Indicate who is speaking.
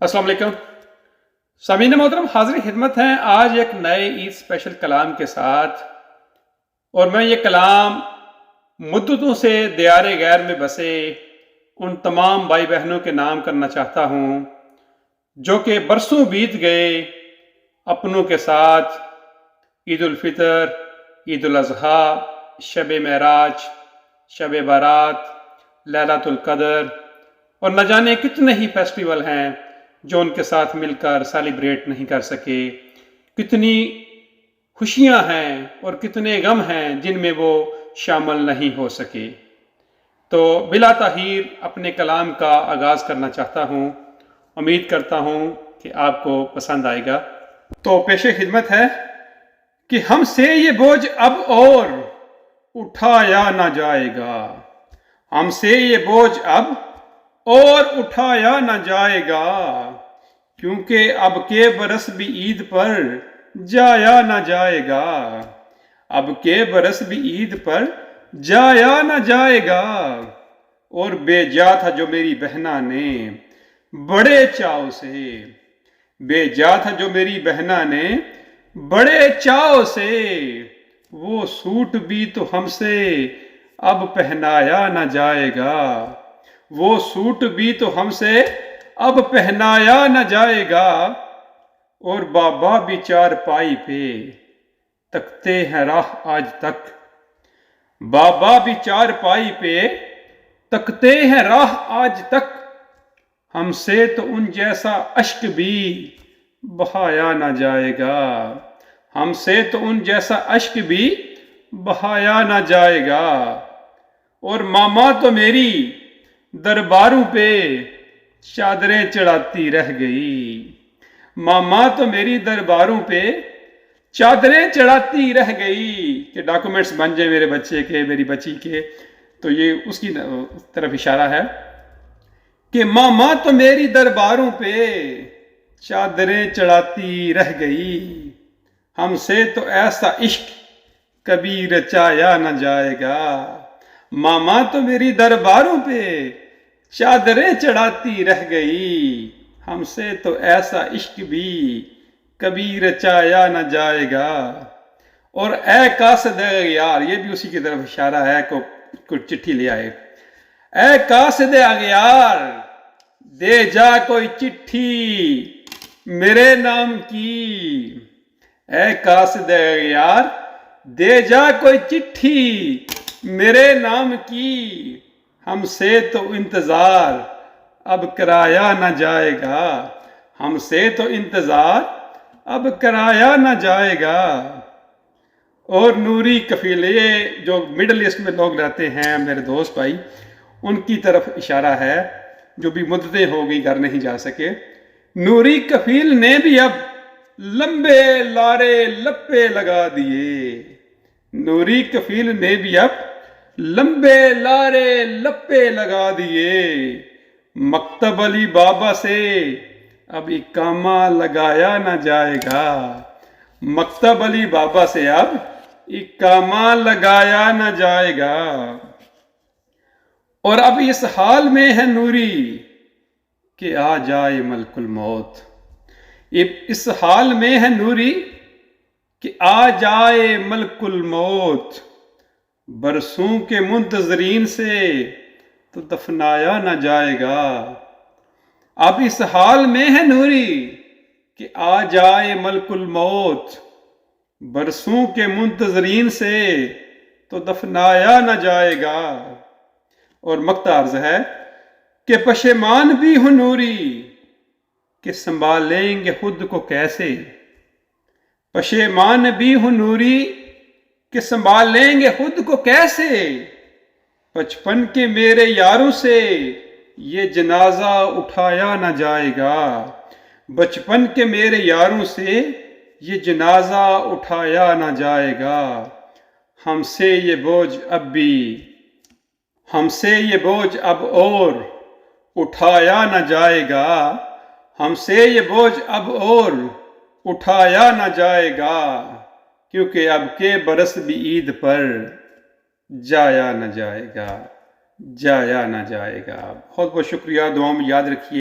Speaker 1: अस्सलाम वालेकुम सामीन मोहतरम, हाजिर खिदमत हैं आज एक नए ईद स्पेशल कलाम के साथ। और मैं ये कलाम मुद्दतों से दियारे गैर में बसे उन तमाम भाई बहनों के नाम करना चाहता हूँ जो कि बरसों बीत गए अपनों के साथ ईद उल फितर, ईद उल अज़हा, शब महराज, शब बारात, लैलतुल कदर और न जाने कितने ही फेस्टिवल हैं जो उनके साथ मिलकर सेलिब्रेट नहीं कर सके। कितनी खुशियां हैं और कितने गम हैं जिनमें वो शामिल नहीं हो सके। तो बिला ताहीर अपने कलाम का आगाज़ करना चाहता हूँ। उम्मीद करता हूँ कि आपको पसंद आएगा। तो पेशे खिदमत है कि हमसे ये बोझ अब और उठाया ना जाएगा, हमसे ये बोझ अब और उठाया न जाएगा, क्योंकि अब के बरस भी ईद पर जाया न जाएगा, अब के बरस भी ईद पर जाया न जाएगा। और बेजा था जो मेरी बहना ने बड़े चाव से, बेजा था जो मेरी बहना ने बड़े चाव से, वो सूट भी तो हमसे अब पहनाया न जाएगा, वो सूट भी तो हमसे अब पहनाया न जाएगा। और बाबा भी चारपाई पे तकते हैं राह आज तक, बाबा भी चारपाई पे तकते हैं राह आज तक, हमसे तो उन जैसा अश्क भी बहाया न जाएगा, हमसे तो उन जैसा अश्क भी बहाया न जाएगा। और मामा तो मेरी दरबारों पे चादरें चढ़ाती रह गई, मामा तो मेरी दरबारों पे चादरें चढ़ाती रह गई कि डॉक्यूमेंट्स बन जाए मेरे बच्चे के, मेरी बच्ची के। तो ये उसकी तरफ इशारा है कि मामा तो मेरी दरबारों पे चादरें चढ़ाती रह गई, हमसे तो ऐसा इश्क कभी रचाया न जाएगा, मामा तो मेरी दरबारों पे चादरें चढ़ाती रह गई, हमसे तो ऐसा इश्क भी कभी रचाया न जाएगा। और ए कासिद अगियार, ये भी उसी की तरफ इशारा है को कुछ चिट्ठी ले आए। ए कासिद अगियार दे जा कोई चिट्ठी मेरे नाम की, ए कासिद अगियार दे जा कोई चिट्ठी मेरे नाम की, हमसे तो इंतजार अब कराया न जाएगा, हमसे तो इंतजार अब कराया न जाएगा। और नूरी कफील, ये जो मिडल ईस्ट में लोग रहते हैं मेरे दोस्त भाई, उनकी तरफ इशारा है जो भी मुद्दतें हो गई घर नहीं जा सके। नूरी कफील ने भी अब लंबे लारे लप्पे लगा दिए, नूरी कफील ने भी अब लंबे लारे लप्पे लगा दिए, मकतब अली बाबा से अब इकामा लगाया न जाएगा, मकतब अली बाबा से अब इकामा लगाया न जाएगा। और अब इस हाल में है नूरी कि आ जाए मलकुल मौत, इस हाल में है नूरी कि आ जाए मलकुल मौत, बरसों के मुंतजरीन से तो दफनाया न जाएगा। अब इस हाल में है नूरी कि आ जाए मलकुल मौत, बरसों के मुंतजरीन से तो दफनाया न जाएगा। और मक्ता अर्ज है कि पशेमान भी हूं नूरी कि संभालेंगे खुद को कैसे, पशेमान भी हूं नूरी कि संभालेंगे खुद को कैसे, बचपन के मेरे यारों से ये जनाजा उठाया न जाएगा, बचपन के मेरे यारों से ये जनाजा उठाया न जाएगा। हमसे ये बोझ अब भी, हमसे ये बोझ अब और उठाया न जाएगा, हमसे ये बोझ अब और उठाया न जाएगा, क्योंकि अब के बरस भी ईद पर जाया न जाएगा, जाया न जाएगा। बहुत बहुत शुक्रिया, दुआ में याद रखिए।